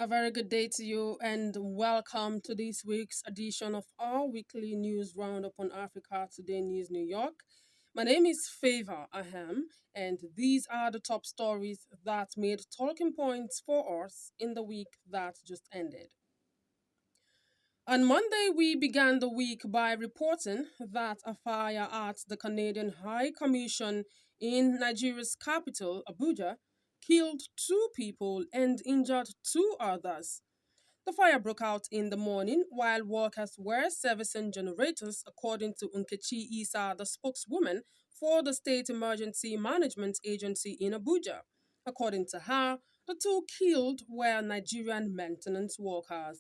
A very good day to you, and welcome to this week's edition of our weekly news roundup on Africa Today News New York. My name is Favor Aham, and these are the top stories that made talking points for us in the week that just ended. On Monday, we began the week by reporting that a fire at the Canadian High Commission in Nigeria's capital, Abuja, killed two people and injured two others. The fire broke out in the morning while workers were servicing generators, according to Nkechi Isa, the spokeswoman for the State Emergency Management Agency in Abuja. According to her, the two killed were Nigerian maintenance workers.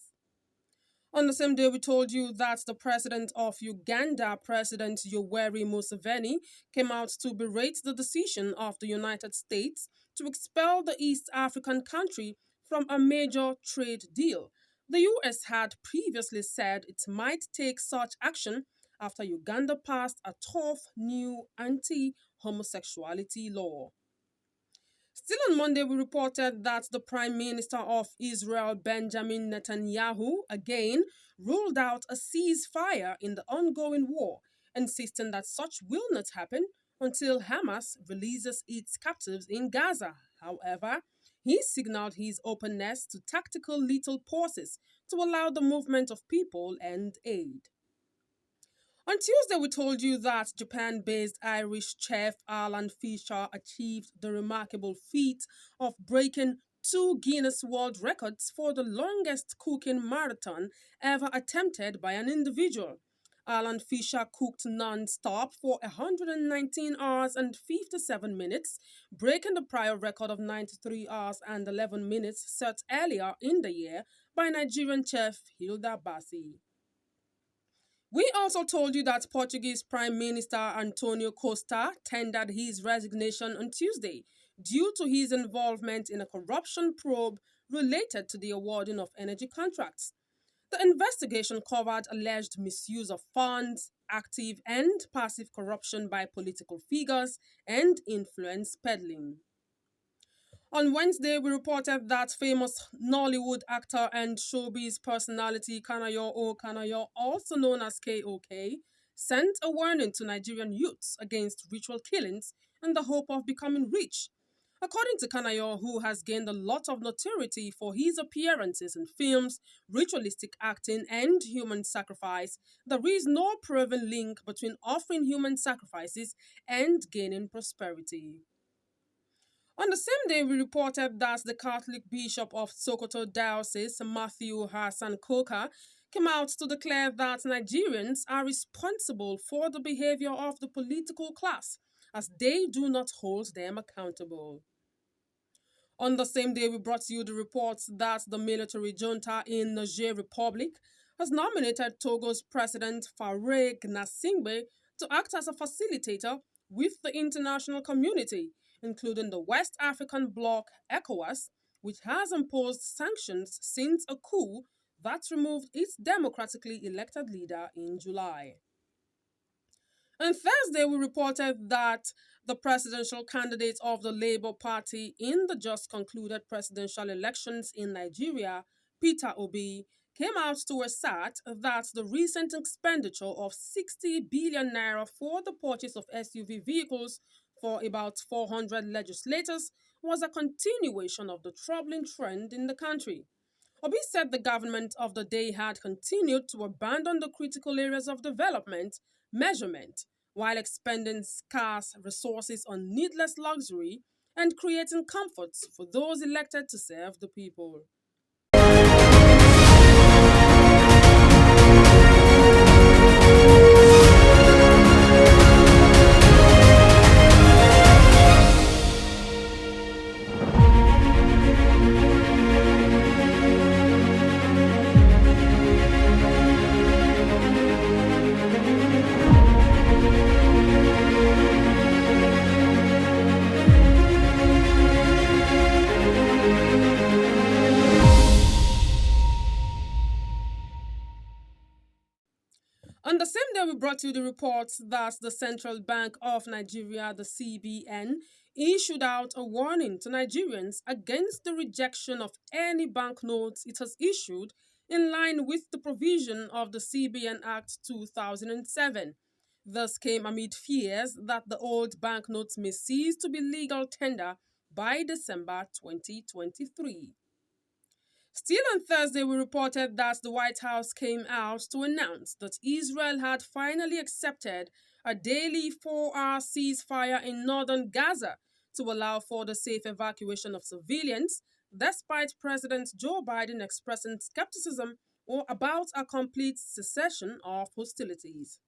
On the same day, we told you that the president of Uganda, President Yoweri Museveni, came out to berate the decision of the United States to expel the East African country from a major trade deal. The US had previously said it might take such action after Uganda passed a tough new anti homosexuality law. Still on Monday, we reported that the Prime Minister of Israel, Benjamin Netanyahu, again ruled out a ceasefire in the ongoing war, insisting that such will not happen until Hamas releases its captives in Gaza. However, he signaled his openness to tactical lethal pauses to allow the movement of people and aid. On Tuesday, we told you that Japan based Irish chef Alan Fisher achieved the remarkable feat of breaking two Guinness World Records for the longest cooking marathon ever attempted by an individual. Alan Fisher cooked non-stop for 119 hours and 57 minutes, breaking the prior record of 93 hours and 11 minutes set earlier in the year by Nigerian chef Hilda Bassi. We also told you that Portuguese Prime Minister Antonio Costa tendered his resignation on Tuesday due to his involvement in a corruption probe related to the awarding of energy contracts. The investigation covered alleged misuse of funds, active and passive corruption by political figures, and influence peddling. On Wednesday, we reported that famous Nollywood actor and showbiz personality Kanayo O Kanayo, also known as KOK, sent a warning to Nigerian youths against ritual killings in the hope of becoming rich. According to Kanayo, who has gained a lot of notoriety for his appearances in films, ritualistic acting, and human sacrifice, there is no proven link between offering human sacrifices and gaining prosperity. On the same day, we reported that the Catholic Bishop of Sokoto Diocese, Matthew Hassan Koka, came out to declare that Nigerians are responsible for the behavior of the political class, as they do not hold them accountable. On the same day, we brought you the reports that the military junta in Niger Republic has nominated Togo's President Faure Gnassingbé to act as a facilitator with the international community, including the West African bloc ECOWAS, which has imposed sanctions since a coup that removed its democratically elected leader in July. On Thursday, we reported that the presidential candidate of the Labour Party in the just concluded presidential elections in Nigeria, Peter Obi, came out to assert that the recent expenditure of 60 billion naira for the purchase of SUV vehicles for about 400 legislators was a continuation of the troubling trend in the country. Obi said the government of the day had continued to abandon the critical areas of development, measurement, while expending scarce resources on needless luxury and creating comforts for those elected to serve the people. brought you the reports that the Central Bank of Nigeria, the CBN, issued out a warning to Nigerians against the rejection of any banknotes it has issued in line with the provision of the CBN Act 2007. This came amid fears that the old banknotes may cease to be legal tender by December 2023. Still on Thursday, we reported that the White House came out to announce that Israel had finally accepted a daily 4-hour ceasefire in northern Gaza to allow for the safe evacuation of civilians, despite President Joe Biden expressing skepticism about a complete cessation of hostilities.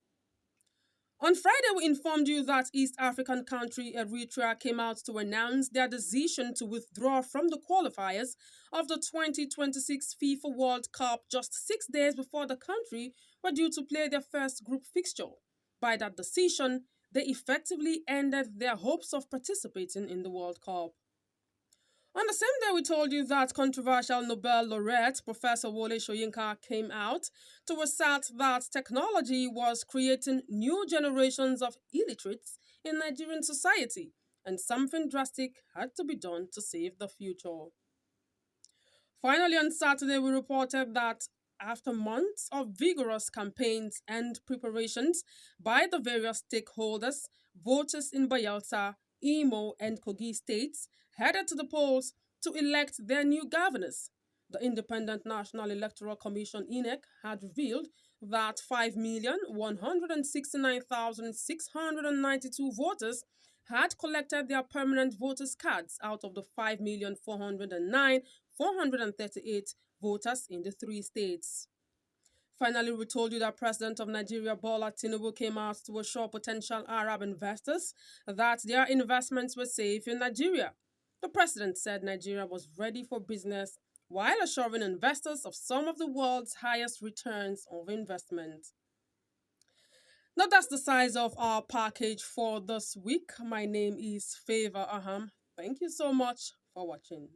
On Friday, we informed you that East African country Eritrea came out to announce their decision to withdraw from the qualifiers of the 2026 FIFA World Cup just 6 days before the country were due to play their first group fixture. By that decision, they effectively ended their hopes of participating in the World Cup. On the same day, we told you that controversial Nobel laureate Professor Wole Soyinka came out to assert that technology was creating new generations of illiterates in Nigerian society, and something drastic had to be done to save the future. Finally, on Saturday, we reported that after months of vigorous campaigns and preparations by the various stakeholders, voters in Bayelsa, Imo, and Kogi states headed to the polls to elect their new governors. The Independent National Electoral Commission (INEC) had revealed that 5,169,692 voters had collected their permanent voters' cards out of the 5,409,438 voters in the three states. Finally, we told you that President of Nigeria Bola Tinubu came out to assure potential Arab investors that their investments were safe in Nigeria. The president said Nigeria was ready for business while assuring investors of some of the world's highest returns of investment. Now that's the size of our package for this week. My name is Favor Aham. Thank you so much for watching.